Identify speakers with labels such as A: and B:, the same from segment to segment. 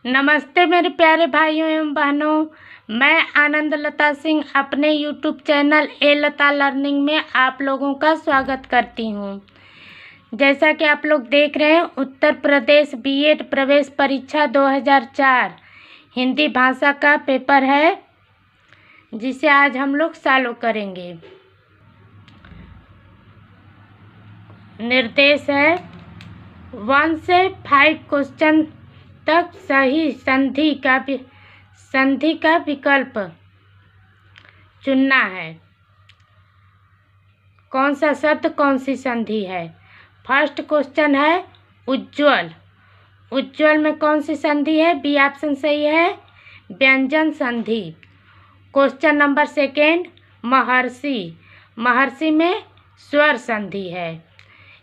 A: नमस्ते मेरे प्यारे भाइयों एवं बहनों। मैं आनंद लता सिंह अपने यूट्यूब चैनल ए लता लर्निंग में आप लोगों का स्वागत करती हूँ। जैसा कि आप लोग देख रहे हैं, उत्तर प्रदेश बीएड प्रवेश परीक्षा 2004 हिंदी भाषा का पेपर है, जिसे आज हम लोग सॉल्व करेंगे। निर्देश है 1 से 5 क्वेश्चन तक सही संधि का विकल्प चुनना है। कौन सा शब्द कौन सी संधि है। फर्स्ट क्वेश्चन है उज्ज्वल। उज्ज्वल में कौन सी संधि है? बी ऑप्शन सही है, व्यंजन संधि। क्वेश्चन नंबर सेकेंड महर्षि। महर्षि में स्वर संधि है,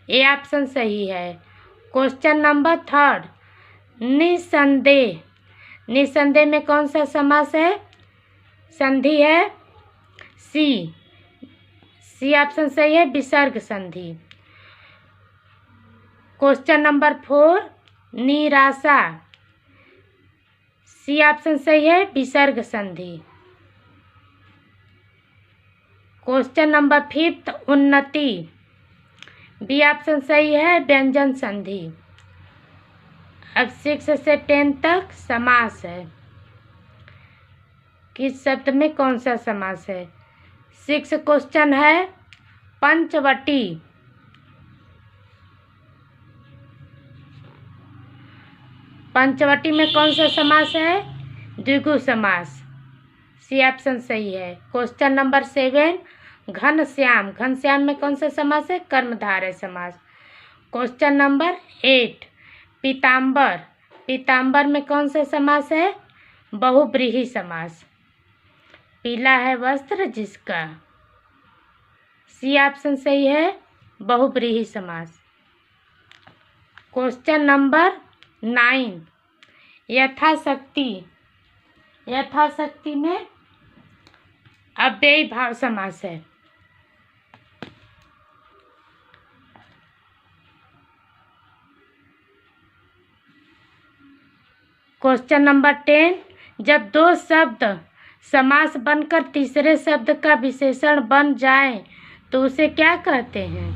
A: ए ऑप्शन सही है। क्वेश्चन नंबर थर्ड निसंदेह। निसंदेह में कौन सा समास है? संधि है सी। सी ऑप्शन सही है, विसर्ग संधि। क्वेश्चन नंबर 4 निराशा। सी ऑप्शन सही है, विसर्ग संधि। क्वेश्चन नंबर 5 उन्नति। बी ऑप्शन सही है, व्यंजन संधि। अब 6 से 10 तक समास है। किस शब्द में कौन सा समास है? 6 क्वेश्चन है पंचवटी। पंचवटी में कौन सा समास है? द्विगु समास। सी ऑप्शन सही है। Question number 7 Ghanshyam. घनश्याम में कौन सा समास है? कर्मधारय समास। क्वेश्चन नंबर 8 पीताम्बर। पीताम्बर में कौन सा समास है? बहुव्रीहि समास। पीला है वस्त्र जिसका। सी ऑप्शन सही है, बहुव्रीहि समास। क्वेश्चन नंबर 9 यथाशक्ति। यथाशक्ति में अव्ययी भाव समास है। क्वेश्चन नंबर 10 जब दो शब्द समास बनकर तीसरे शब्द का विशेषण बन जाए तो उसे क्या कहते हैं?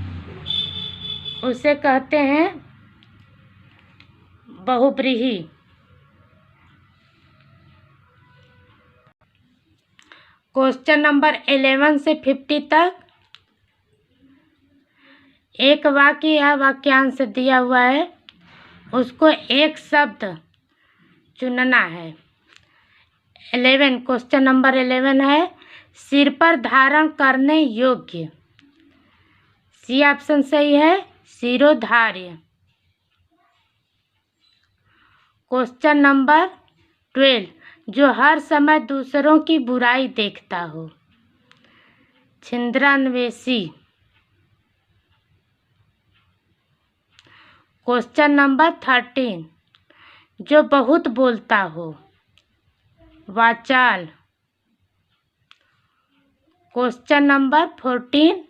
A: उसे कहते हैं बहुव्रीहि। क्वेश्चन नंबर 11 से 50 तक एक वाक्य या वाक्यांश दिया हुआ है, उसको एक शब्द चुनना है। 11 क्वेश्चन नंबर 11 है सिर पर धारण करने योग्य। सी ऑप्शन सही है, शिरोधार्य। क्वेश्चन नंबर 12 जो हर समय दूसरों की बुराई देखता हो। छिंद्रान्वेषी। क्वेश्चन नंबर 13 जो बहुत बोलता हो। वाचाल। क्वेश्चन नंबर 14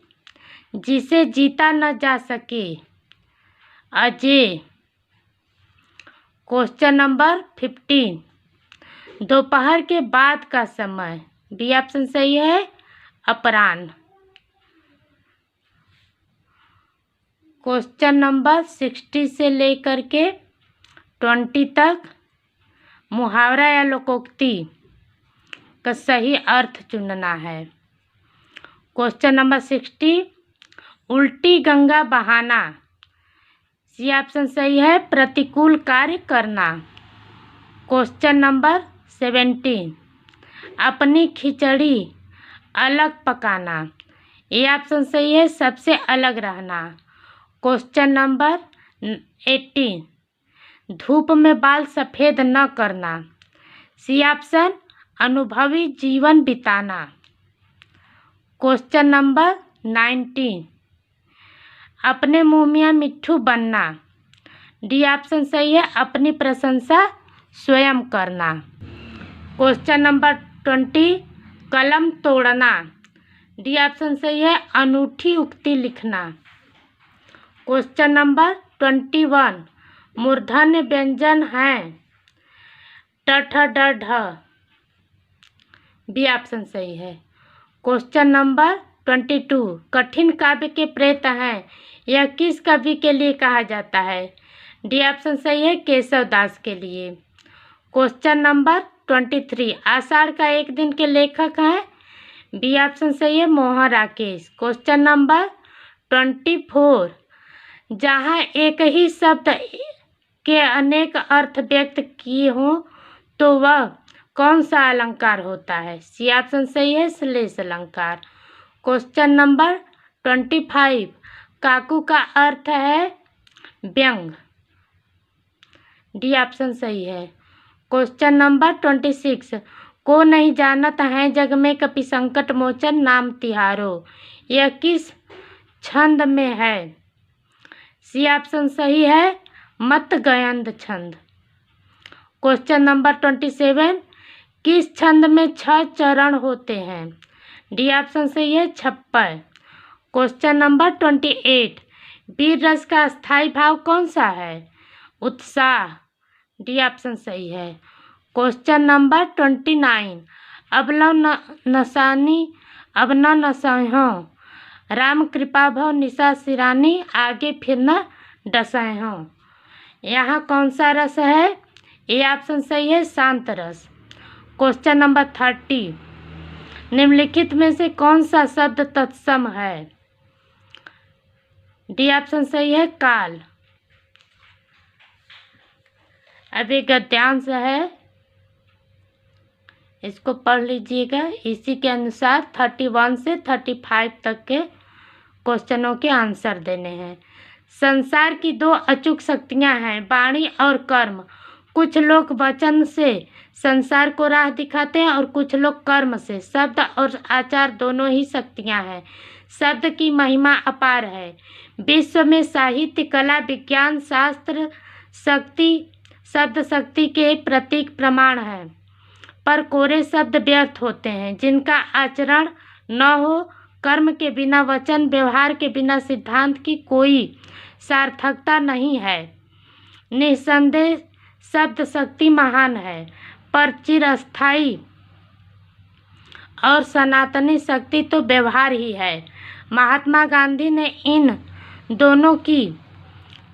A: जिसे जीता न जा सके। अजेय। क्वेश्चन नंबर 15 दोपहर के बाद का समय। बी ऑप्शन सही है, अपराह्न। क्वेश्चन नंबर 60 से लेकर के 20 तक मुहावरा या लोकोक्ति का सही अर्थ चुनना है। क्वेश्चन नंबर 60 उल्टी गंगा बहाना। सी ऑप्शन सही है, प्रतिकूल कार्य करना। क्वेश्चन नंबर 17 अपनी खिचड़ी अलग पकाना। ए ऑप्शन सही है, सबसे अलग रहना। क्वेश्चन नंबर 18 धूप में बाल सफ़ेद न करना। सी ऑप्शन अनुभवी जीवन बिताना। क्वेश्चन नंबर 19 अपने मुँह मियाँ मिट्ठू बनना। डी ऑप्शन सही है, अपनी प्रशंसा स्वयं करना। क्वेश्चन नंबर 20 कलम तोड़ना। डी ऑप्शन सही है, अनूठी उक्ति लिखना। क्वेश्चन नंबर 21 मूर्धन्य व्यंजन हैं। ड ढ ढ, बी ऑप्शन सही है। क्वेश्चन नंबर 22, कठिन काव्य के प्रेत हैं, यह किस कवि के लिए कहा जाता है? डी ऑप्शन सही है, केशव दास के लिए। क्वेश्चन नंबर 23, आषाढ़ का एक दिन के लेखक हैं? बी ऑप्शन सही है, मोहन राकेश। क्वेश्चन नंबर 24, जहाँ एक ही शब्द के अनेक अर्थ व्यक्त किए हों तो वह कौन सा अलंकार होता है? सी ऑप्शन सही है, श्लेष अलंकार। क्वेश्चन नंबर 25, काकू का अर्थ है व्यंग। डी ऑप्शन सही है। क्वेश्चन नंबर 26, को नहीं जानत है जग में कपि संकट मोचन नाम तिहारो, यह किस छंद में है? सी ऑप्शन सही है, मत गयंद छंद। क्वेश्चन नंबर 27, किस छंद में 6 चरण होते हैं? डी ऑप्शन सही है, छप्पर। क्वेश्चन नंबर 28, वीर रस का स्थायी भाव कौन सा है? उत्साह। डी ऑप्शन सही है। क्वेश्चन नंबर 29, अबलव नसानी अब न नसहो, राम कृपा भव निशा सिरानी, आगे फिर न डसहो, यहाँ कौन सा रस है? ए ऑप्शन सही है, शांत रस। क्वेश्चन नंबर 30, निम्नलिखित में से कौन सा शब्द तत्सम है? डी ऑप्शन सही है, काल। अब एक गद्यांश है, इसको पढ़ लीजिएगा। इसी के अनुसार 31 से 35 तक के क्वेश्चनों के आंसर देने हैं। संसार की 2 अचूक शक्तियां हैं, वाणी और कर्म। कुछ लोग वचन से संसार को राह दिखाते हैं और कुछ लोग कर्म से। शब्द और आचार दोनों ही शक्तियां हैं। शब्द की महिमा अपार है। विश्व में साहित्य, कला, विज्ञान, शास्त्र शब्द शक्ति के प्रतीक प्रमाण है, पर कोरे शब्द व्यर्थ होते हैं जिनका आचरण न हो। कर्म के बिना, वचन व्यवहार के बिना सिद्धांत की कोई सार्थकता नहीं है। निसंदेह शब्द शक्ति महान है, पर चिरस्थायी और सनातनी शक्ति तो व्यवहार ही है। महात्मा गांधी ने इन दोनों की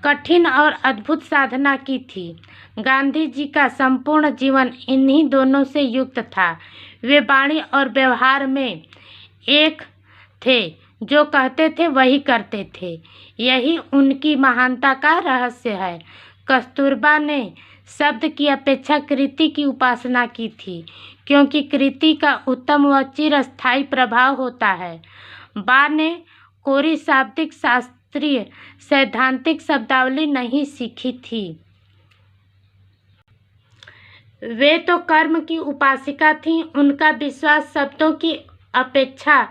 A: कठिन और अद्भुत साधना की थी। गांधी जी का संपूर्ण जीवन इन्हीं दोनों से युक्त था। वे वाणी और व्यवहार में एक थे, जो कहते थे वही करते थे। यही उनकी महानता का रहस्य है। कस्तूरबा ने शब्द की अपेक्षा कृति की उपासना की थी, क्योंकि कृति का उत्तम व चिरस्थायी प्रभाव होता है। बा ने कोरी शाब्दिक शास्त्रीय सैद्धांतिक शब्दावली नहीं सीखी थी। वे तो कर्म की उपासिका थीं। उनका विश्वास शब्दों की अपेक्षा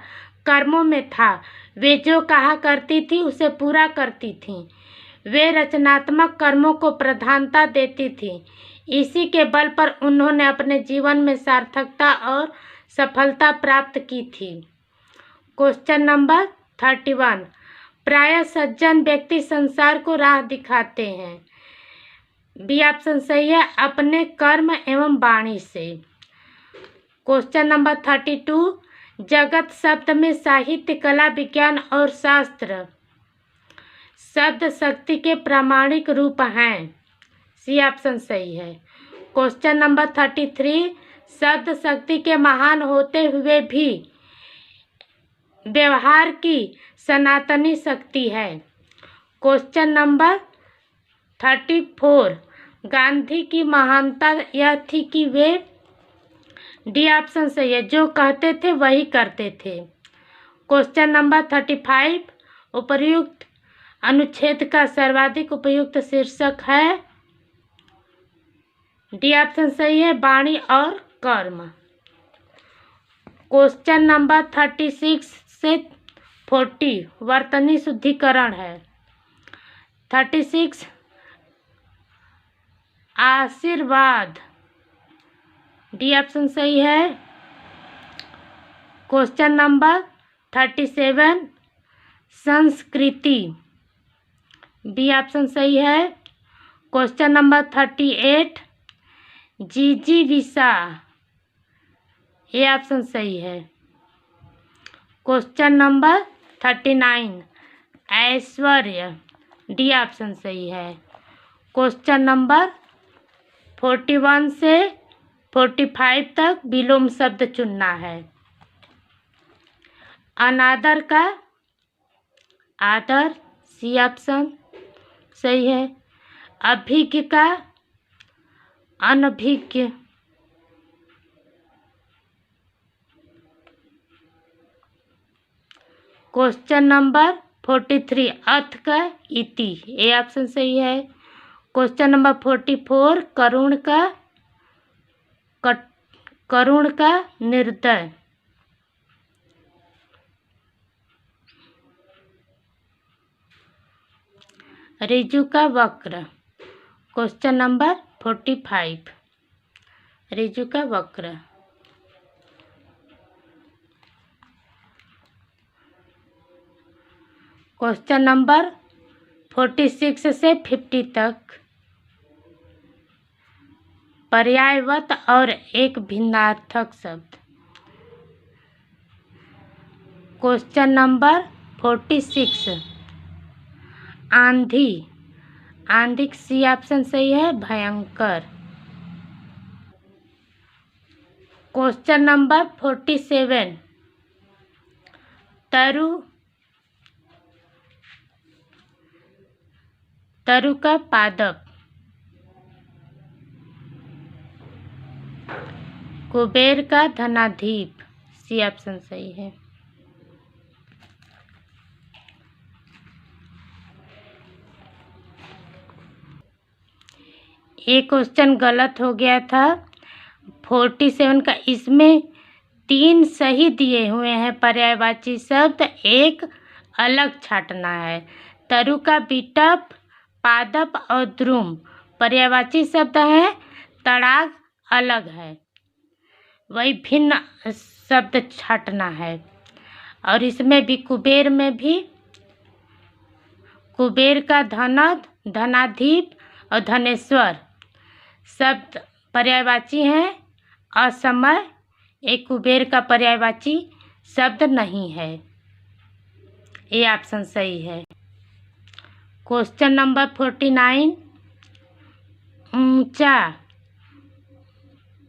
A: कर्मों में था। वे जो कहा करती थी उसे पूरा करती थीं। वे रचनात्मक कर्मों को प्रधानता देती थीं। इसी के बल पर उन्होंने अपने जीवन में सार्थकता और सफलता प्राप्त की थी। क्वेश्चन नंबर 31, प्रायः सज्जन व्यक्ति संसार को राह दिखाते हैं। बी ऑप्शन सही है, अपने कर्म एवं वाणी से। क्वेश्चन नंबर 32, जगत शब्द में साहित्य, कला, विज्ञान और शास्त्र शब्द शक्ति के प्रामाणिक रूप हैं। सी ऑप्शन सही है। क्वेश्चन नंबर 33, शब्द शक्ति के महान होते हुए भी व्यवहार की सनातनी शक्ति है। क्वेश्चन नंबर 34, गांधी की महानता यह थी कि वे, डी ऑप्शन सही है, जो कहते थे वही करते थे। क्वेश्चन नंबर 35, उपर्युक्त अनुच्छेद का सर्वाधिक उपयुक्त शीर्षक है। डी ऑप्शन सही है, वाणी और कर्म। क्वेश्चन नंबर 36 से 40 वर्तनी शुद्धिकरण है। 36, आशीर्वाद। डी ऑप्शन सही है। क्वेश्चन नंबर 37, संस्कृति। बी ऑप्शन सही है। क्वेश्चन नंबर 38, जिजीविषा, ये ऑप्शन सही है। क्वेश्चन नंबर 39 ऐश्वर्य, डी ऑप्शन सही है। क्वेश्चन नंबर 41 से 45 तक विलोम शब्द चुनना है। अनादर का आदर, सी ऑप्शन सही है। अभिज्ञ का अनभिज्ञ, क्वेश्चन नंबर 43 अर्थ का इति, ए ऑप्शन सही है। क्वेश्चन नंबर 44 करुण का निर्दय। ऋजु का वक्र, क्वेश्चन नंबर 45 ऋजु का वक्र। क्वेश्चन नंबर 46 से 50 तक पर्यायवत और एक भिन्नार्थक शब्द। क्वेश्चन नंबर 46 आंधी, आंधी सी ऑप्शन सही है। भयंकर। क्वेश्चन नंबर 47 तरु, तरु का पादप। कुबेर का धनाधीप, सी ऑप्शन सही है। ये क्वेश्चन गलत हो गया था 47 का। इसमें 3 सही दिए हुए हैं पर्यायवाची शब्द, एक अलग छांटना है। तरु का बिटप, पादप और द्रुम पर्यायवाची शब्द है, तड़ाग अलग है, वही भिन्न शब्द छांटना है। और इसमें भी कुबेर में भी कुबेर का धनद, धनाधीप और धनेश्वर शब्द पर्यायवाची हैं। असमय एक कुबेर का पर्यायवाची शब्द नहीं है, ये ऑप्शन सही है। क्वेश्चन नंबर 49 ऊंचा,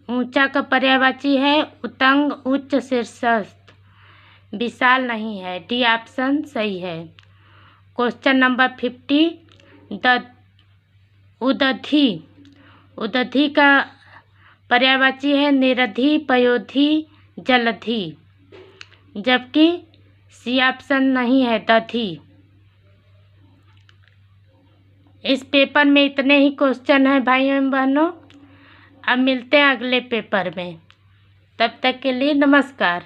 A: ऊंचा का पर्यायवाची है उतंग, उच्च, शीर्षस्थ, विशाल नहीं है, डी ऑप्शन सही है। क्वेश्चन नंबर 50 उदधि, उदधि का पर्यायवाची है निरधि, पयोधि, जलधि, जबकि सी ऑप्शन नहीं है, दधि। इस पेपर में इतने ही क्वेश्चन हैं भाइयों एवं बहनों। अब मिलते हैं अगले पेपर में, तब तक के लिए नमस्कार।